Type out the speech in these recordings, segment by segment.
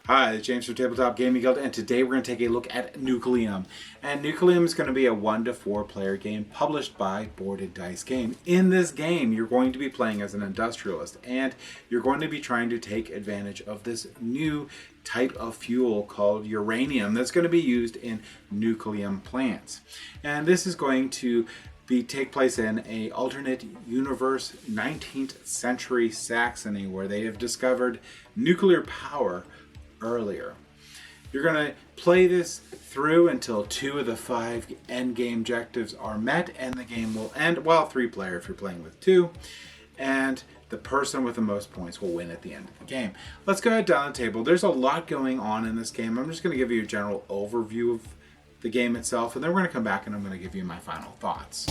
Hi, it's James from Tabletop Gaming Guild, and today we're going to take a look at Nucleum. And Nucleum is going to be a 1 to 4 player game published by Boarded Dice Game. In this game, you're going to be playing as an industrialist, and you're going to be trying to take advantage of this new type of fuel called uranium that's going to be used in Nucleum plants. And this is going to take place in a alternate universe 19th century Saxony, where they have discovered nuclear power earlier. You're going to play this through until 2 of the 5 end game objectives are met, and the game will end, well, 3 player if you're playing with 2, and the person with the most points will win at the end of the game. Let's go ahead down the table. There's a lot going on in this game. I'm just going to give you a general overview of the game itself, and then we're going to come back and I'm going to give you my final thoughts.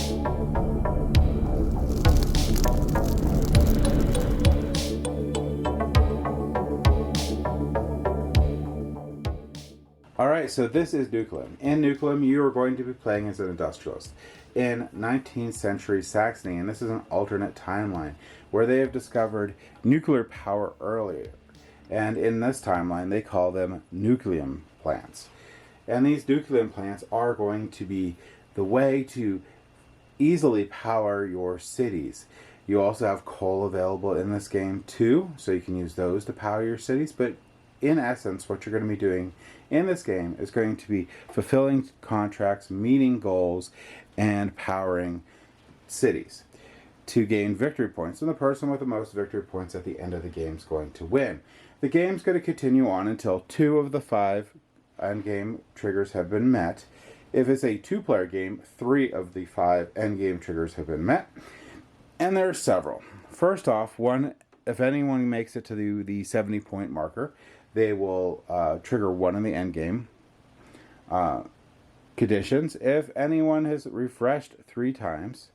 Alright, so this is Nucleum. In Nucleum, you are going to be playing as an industrialist in 19th century Saxony, and this is an alternate timeline where they have discovered nuclear power earlier. And in this timeline, they call them Nucleum plants. And these Nucleum plants are going to be the way to easily power your cities. You also have coal available in this game too, so you can use those to power your cities, but in essence, what you're going to be doing in this game is going to be fulfilling contracts, meeting goals, and powering cities to gain victory points. And the person with the most victory points at the end of the game is going to win. The game's going to continue on until 2 of the 5 endgame triggers have been met. If it's a 2-player game, 3 of the 5 endgame triggers have been met. And there are several. First off, if anyone makes it to the 70-point marker, they will trigger 1 in the endgame conditions. If anyone has refreshed 3 times,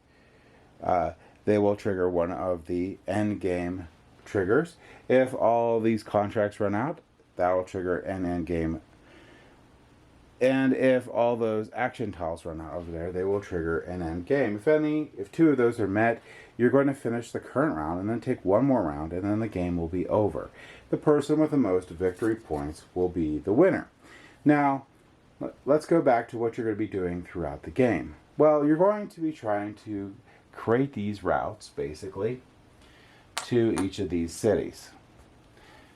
they will trigger 1 of the endgame triggers. If all these contracts run out, that will trigger an endgame. And if all those action tiles run out over there, they will trigger an endgame. If 2 of those are met, you're going to finish the current round and then take 1 more round, and then the game will be over. The person with the most victory points will be the winner. Now, let's go back to what you're going to be doing throughout the game. Well, you're going to be trying to create these routes, basically, to each of these cities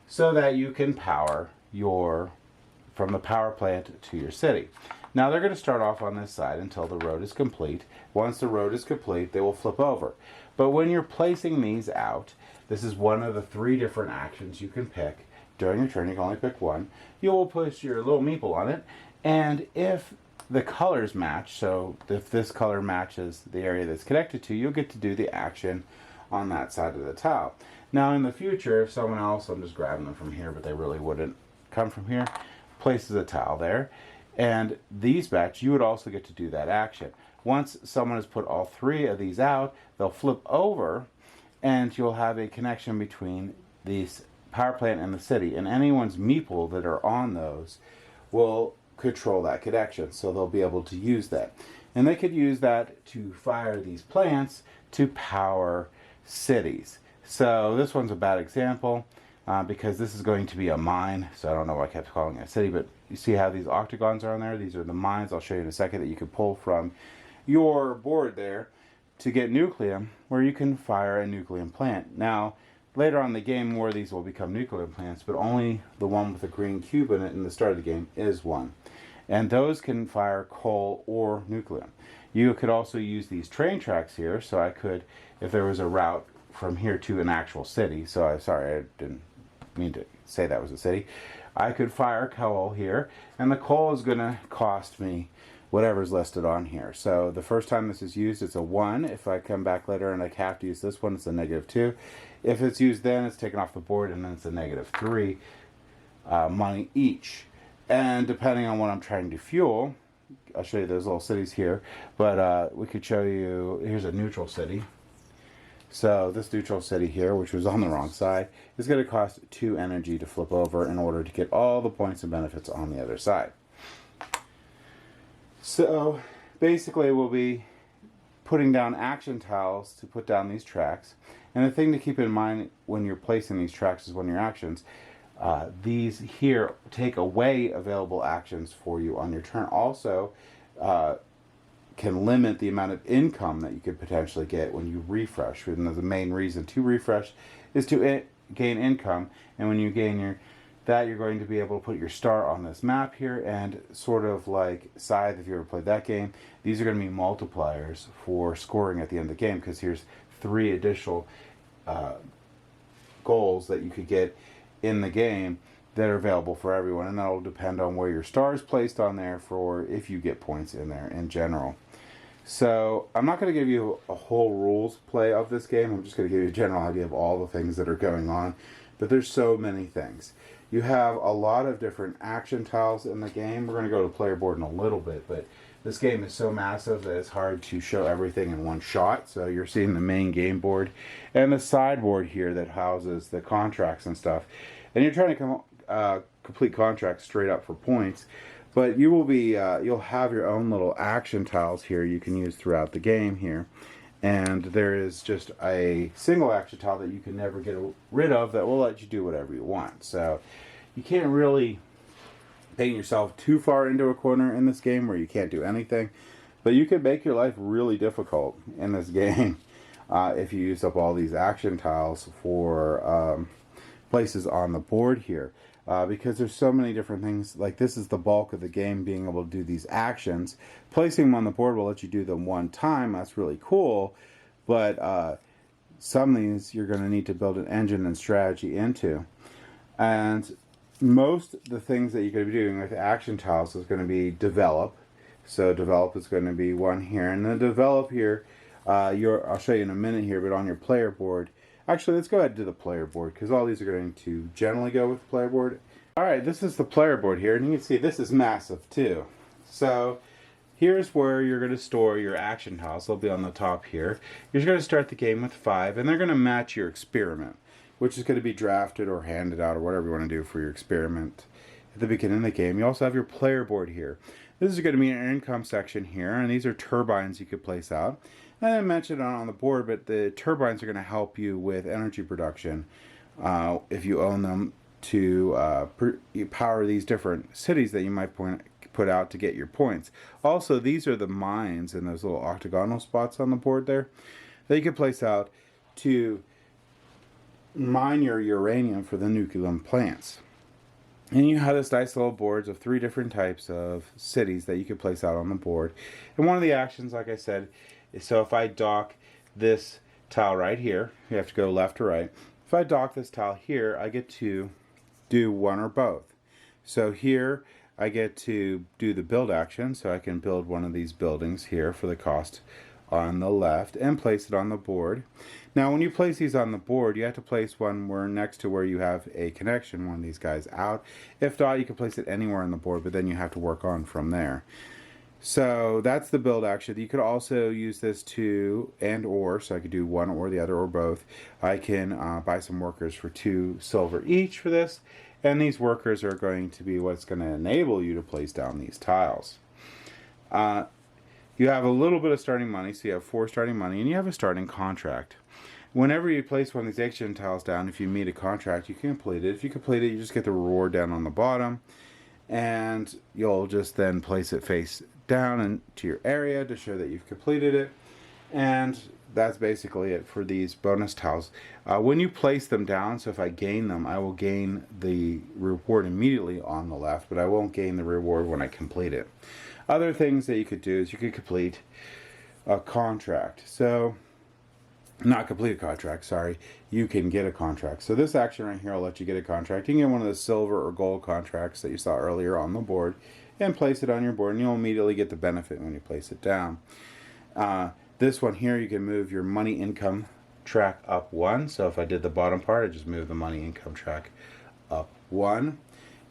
so that you can power from the power plant to your city. Now, they're going to start off on this side until the road is complete. Once the road is complete, they will flip over. But when you're placing these out, this is one of the 3 different actions you can pick. During your turn, you can only pick 1. You will push your little meeple on it, and if the colors match, so if this color matches the area that's connected to, you'll get to do the action on that side of the tile. Now, in the future, if someone else, I'm just grabbing them from here, but they really wouldn't come from here, places a tile there, and these batch, you would also get to do that action. Once someone has put all 3 of these out, they'll flip over, and you'll have a connection between these power plant and the city, and anyone's meeple that are on those will control that connection, so they'll be able to use that. And they could use that to fire these plants to power cities. So this one's a bad example because this is going to be a mine, so I don't know why I kept calling it a city, but you see how these octagons are on there? These are the mines. I'll show you in a second that you can pull from your board there to get Nucleum, where you can fire a Nucleum plant. Now, later on in the game, more of these will become Nucleum plants, but only the one with a green cube in it in the start of the game is one. And those can fire coal or Nucleum. You could also use these train tracks here, so I could, if there was a route from here to an actual city, so I didn't mean to say that was a city, I could fire coal here, and the coal is going to cost me whatever's listed on here. So the first time this is used, it's a 1. If I come back later and I have to use this one, it's a -2. If it's used then, it's taken off the board, and then it's a -3 money each. And depending on what I'm trying to fuel, I'll show you those little cities here, but we could show you, here's a neutral city. So this neutral city here, which was on the wrong side, is going to cost 2 energy to flip over in order to get all the points and benefits on the other side. So basically we'll be putting down action tiles to put down these tracks. And the thing to keep in mind when you're placing these tracks is when your actions, These here take away available actions for you on your turn. Also, can limit the amount of income that you could potentially get when you refresh. And the main reason to refresh is to gain income, and when you gain you're going to be able to put your star on this map here, and sort of like Scythe, if you ever played that game, these are going to be multipliers for scoring at the end of the game, because here's 3 additional goals that you could get in the game that are available for everyone, and that'll depend on where your star is placed on there for if you get points in there in general. So I'm not going to give you a whole rules play of this game. I'm just going to give you a general idea of all the things that are going on, but there's so many things. You have a lot of different action tiles in the game. We're going to go to player board in a little bit, but this game is so massive that it's hard to show everything in one shot. So you're seeing the main game board and the sideboard here that houses the contracts and stuff, and you're trying to complete contracts straight up for points. But you will be, you'll have your own little action tiles here you can use throughout the game here. And there is just a single action tile that you can never get rid of that will let you do whatever you want. So you can't really paint yourself too far into a corner in this game where you can't do anything. But you can make your life really difficult in this game if you use up all these action tiles for places on the board here. Because there's so many different things. Like, this is the bulk of the game, being able to do these actions. Placing them on the board will let you do them one time. That's really cool. But some of these you're going to need to build an engine and strategy into. And most of the things that you're going to be doing with action tiles is going to be develop. So develop is going to be one here. And then develop here, I'll show you in a minute here, but on your player board. Actually, let's go ahead and do the player board, because all these are going to generally go with the player board. Alright, this is the player board here, and you can see this is massive too. So here's where you're going to store your action tiles. They'll be on the top here. You're going to start the game with 5, and they're going to match your experiment, which is going to be drafted or handed out or whatever you want to do for your experiment at the beginning of the game. You also have your player board here. This is going to be an income section here, and these are turbines you could place out. And I mentioned it on the board, but the turbines are going to help you with energy production if you own them to power these different cities that you might put out to get your points. Also, these are the mines and those little octagonal spots on the board there that you can place out to mine your uranium for the Nucleum plants. And you have this nice little boards of 3 different types of cities that you can place out on the board. And one of the actions, like I said, is so if I dock this tile right here, you have to go left to right. If I dock this tile here, I get to do one or both. So here I get to do the build action, so I can build one of these buildings here for the cost on the left and place it on the board. Now when you place these on the board, you have to place one where next to where you have a connection, one of these guys out. If not, you can place it anywhere on the board, but then you have to work on from there. So that's the build action. You could also use this to so I could do one or the other or both. I can buy some workers for 2 silver each for this, and these workers are going to be what's going to enable you to place down these tiles. You have a little bit of starting money, so you have 4 starting money, and you have a starting contract. Whenever you place one of these action tiles down, if you meet a contract, you can complete it. If you complete it, you just get the reward down on the bottom, and you'll just then place it face down into your area to show that you've completed it. And that's basically it for these bonus tiles. When you place them down, so if I gain them, I will gain the reward immediately on the left, but I won't gain the reward when I complete it. Other things that you could do is you could complete a contract. So, not complete a contract, sorry. You can get a contract. So this action right here will let you get a contract. You can get one of the silver or gold contracts that you saw earlier on the board and place it on your board, and you'll immediately get the benefit when you place it down. This one here, you can move your money income track up 1. So if I did the bottom part, I just move the money income track up 1.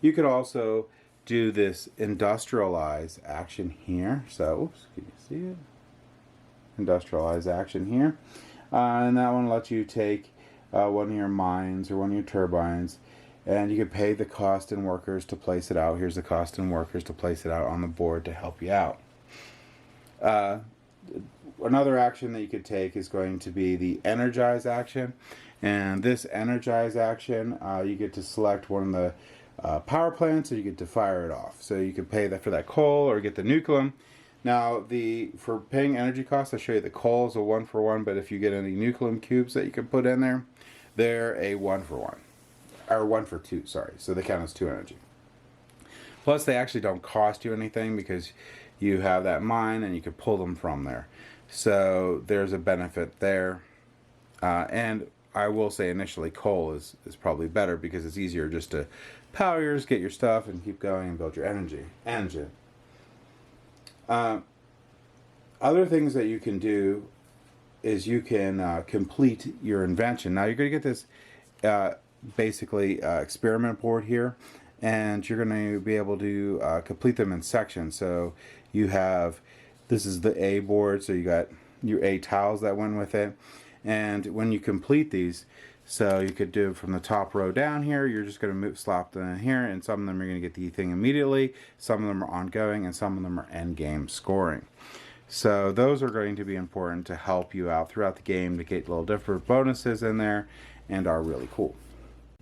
You could also do this industrialize action here. So, oops, can you see it? Industrialize action here. And that one lets you take one of your mines or one of your turbines, and you can pay the cost and workers to place it out. Here's the cost and workers to place it out on the board to help you out. Another action that you could take is going to be the energize action. And this energize action, you get to select one of the power plants, and you get to fire it off. So you can pay that for that coal or get the nucleum. Now, for paying energy costs, I'll show you the coal is a 1-for-1, but if you get any nucleum cubes that you can put in there, they're a 1-for-1. Or 1-for-2, sorry. So they count as 2 energy. Plus, they actually don't cost you anything because you have that mine and you can pull them from there. So there's a benefit there. And I will say initially coal is probably better because it's easier just to power yours, get your stuff, and keep going and build your engine. Other things that you can do is you can complete your invention. Now you're going to get this basically experiment board here, and you're going to be able to complete them in sections. So you have, this is the A board, so you got your A tiles that went with it. And when you complete these, so you could do from the top row down here, you're just going to slap them in here, and some of them are going to get the thing immediately, some of them are ongoing, and some of them are end game scoring. So those are going to be important to help you out throughout the game to get little different bonuses in there and are really cool.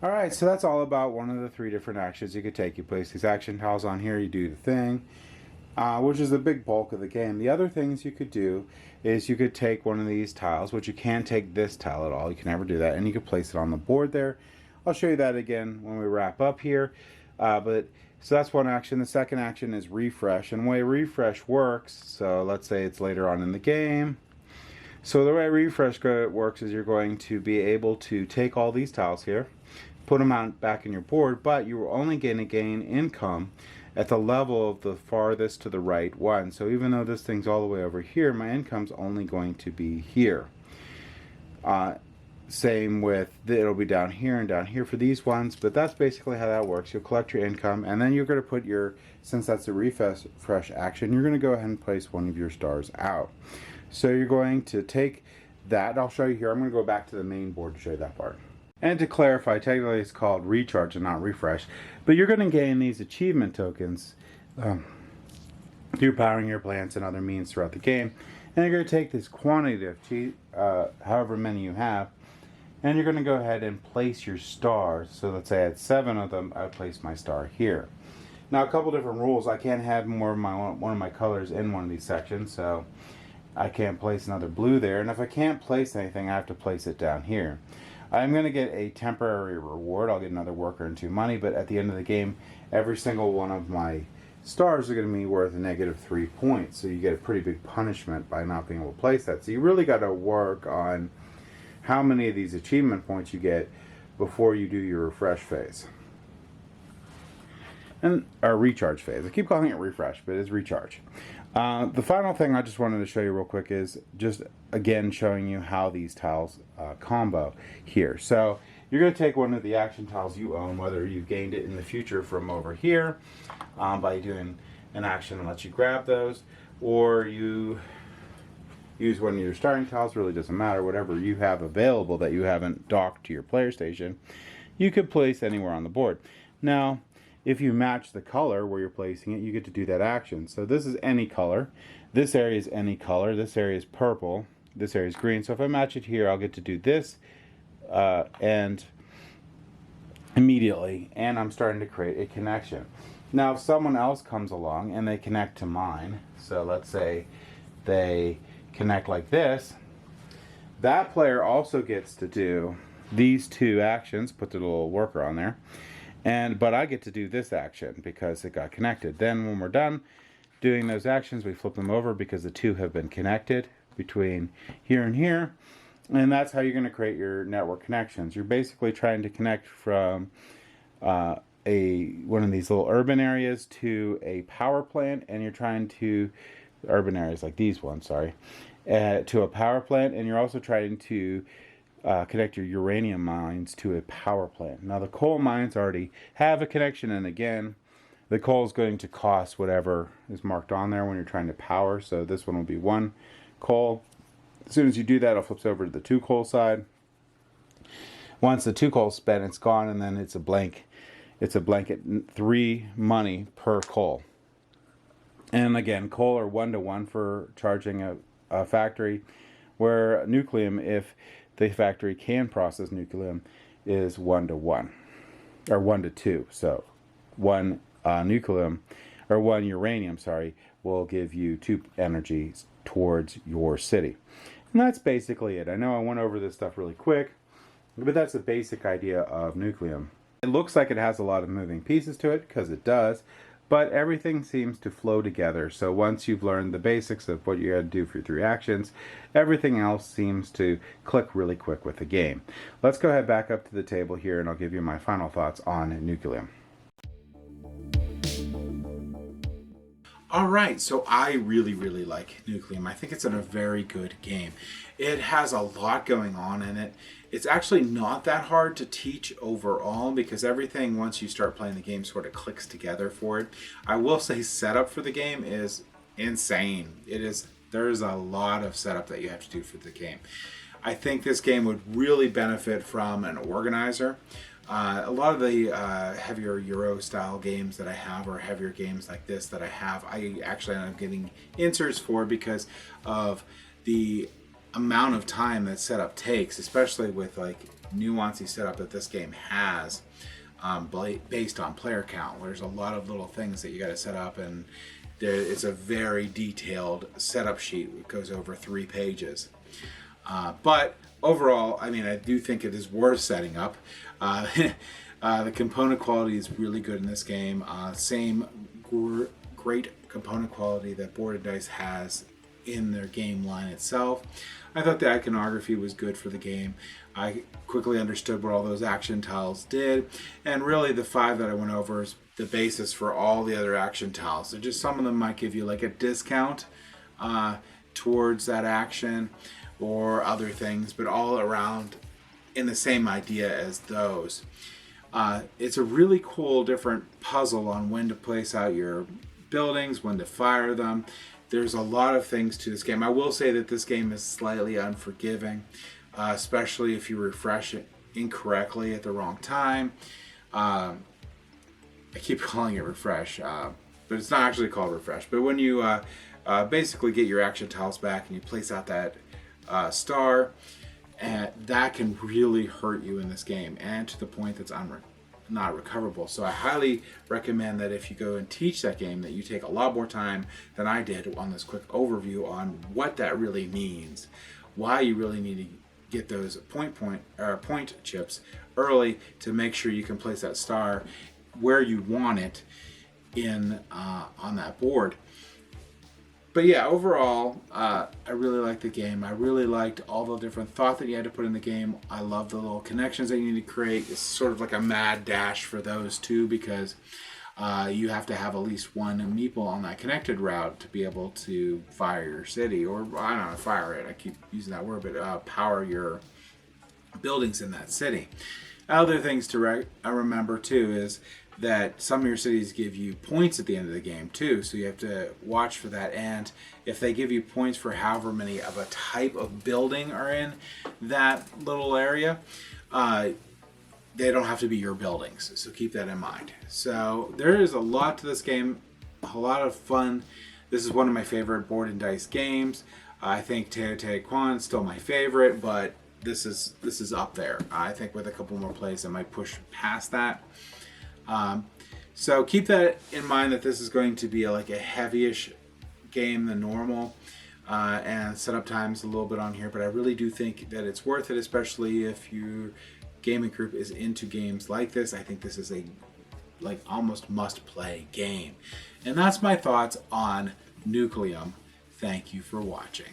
Alright, so that's all about one of the 3 different actions you could take. You place these action tiles on here, you do the thing, which is the big bulk of the game. The other things you could do is you could take one of these tiles, which you can't take this tile at all. You can never do that, and you can place it on the board there. I'll show you that again when we wrap up here. So that's one action. The second action is refresh, and the way refresh works, so let's say it's later on in the game. So the way refresh works is you're going to be able to take all these tiles here, put them back in your board, but you're only going to gain income at the level of the farthest to the right one. So even though this thing's all the way over here, my income's only going to be here. Same with, it'll be down here and down here for these ones, but that's basically how that works. You'll collect your income, and then you're going to put since that's a refresh action, you're going to go ahead and place one of your stars out. So you're going to take that, I'll show you here. I'm going to go back to the main board to show you that part. And to clarify, technically it's called recharge and not refresh. But you're going to gain these achievement tokens through powering your plants and other means throughout the game. And you're going to take this quantity of however many you have, and you're going to go ahead and place your stars. So let's say I had 7 of them, I would place my star here. Now a couple different rules. I can't have more of one of my colors in one of these sections, so I can't place another blue there. And if I can't place anything, I have to place it down here. I'm going to get a temporary reward. I'll get another worker and 2 money, but at the end of the game, every single one of my stars are going to be worth a -3 points. So you get a pretty big punishment by not being able to place that. So you really got to work on how many of these achievement points you get before you do your refresh phase. Or recharge phase. I keep calling it refresh, but it's recharge. The final thing I just wanted to show you real quick is just again showing you how these tiles combo here. So you're going to take one of the action tiles you own, whether you've gained it in the future from over here by doing an action that lets you grab those, or you use one of your starting tiles, really doesn't matter, whatever you have available that you haven't docked to your player station, you could place anywhere on the board. Now, if you match the color where you're placing it, you get to do that action. So this is any color. This area is any color. This area is purple. This area is green. So if I match it here, I'll get to do this and immediately, and I'm starting to create a connection. Now, if someone else comes along and they connect to mine, so let's say they connect like this, that player also gets to do these 2 actions, put the little worker on there, but I get to do this action because it got connected. Then when we're done doing those actions, we flip them over because the 2 have been connected between here and here, and that's how you're going to create your network connections. You're basically trying to connect from one of these little urban areas to a power plant, and you're trying to urban areas like these ones, sorry, to a power plant, and you're also trying to connect your uranium mines to a power plant. Now the coal mines already have a connection, and again, the coal is going to cost whatever is marked on there when you're trying to power. So this one will be 1 coal. As soon as you do that, it flips over to the 2 coal side. Once the 2 coal is spent, it's gone, and then it's a blank. It's a blanket 3 money per coal. And again, coal are 1-to-1 for charging a factory, where Nucleum, if the factory can process Nucleum is 1-to-1, or 1-to-2. So 1 Nucleum, or 1 uranium, sorry, will give you 2 energy towards your city. And that's basically it. I know I went over this stuff really quick, but that's the basic idea of Nucleum. It looks like it has a lot of moving pieces to it, because it does, but everything seems to flow together. So once you've learned the basics of what you got to do for your 3 actions, everything else seems to click really quick with the game. Let's go ahead back up to the table here, and I'll give you my final thoughts on Nucleum. Alright, so I really like Nucleum. I think it's a very good game. It has a lot going on in it. It's actually not that hard to teach overall, because everything, once you start playing the game, sort of clicks together for it. I will say setup for the game is insane. There's a lot of setup that you have to do for the game. I think this game would really benefit from an organizer. A lot of the heavier Euro style games that I have, or heavier games like this that I have, I actually end up getting inserts for because of the amount of time that setup takes, especially with like nuancy setup that this game has, based on player count. There's a lot of little things that you got to set up, and it's a very detailed setup sheet. It goes over 3 pages. But overall, I mean, I do think it is worth setting up. The component quality is really good in this game. Same great component quality that Board and Dice has in their game line itself. I thought the iconography was good for the game. I quickly understood what all those action tiles did, and really the 5 that I went over is the basis for all the other action tiles. So just some of them might give you like a discount towards that action or other things, but all around in the same idea as those. It's a really cool different puzzle on when to place out your buildings, when to fire them. There's a lot of things to this game. I will say that this game is slightly unforgiving, especially if you refresh it incorrectly at the wrong time. I keep calling it refresh, but it's not actually called refresh. But when you basically get your action tiles back and you place out that star, and that can really hurt you in this game, and to the point that's not recoverable. So I highly recommend that if you go and teach that game, that you take a lot more time than I did on this quick overview on what that really means, why you really need to get those point chips early to make sure you can place that star where you want it in on that board. But yeah, overall, I really liked the game. I really liked all the different thought that you had to put in the game. I love the little connections that you need to create. It's sort of like a mad dash for those too, because you have to have at least one meeple on that connected route to be able to fire your city, or I don't know, fire it. I keep using that word, but power your buildings in that city. Other things to remember too is that some of your cities give you points at the end of the game too, so you have to watch for that. And if they give you points for however many of a type of building are in that little area, they don't have to be your buildings, so keep that in mind. So there is a lot to this game, a lot of fun. This is one of my favorite Board and Dice games. I think Teotihuacan is still my favorite, but this is up there. I think with a couple more plays I might push past that. So keep that in mind, that this is going to be like a heavyish game than normal, and setup time's a little bit on here, but I really do think that it's worth it, especially if your gaming group is into games like this. I think this is a almost must-play game. And that's my thoughts on Nucleum. Thank you for watching.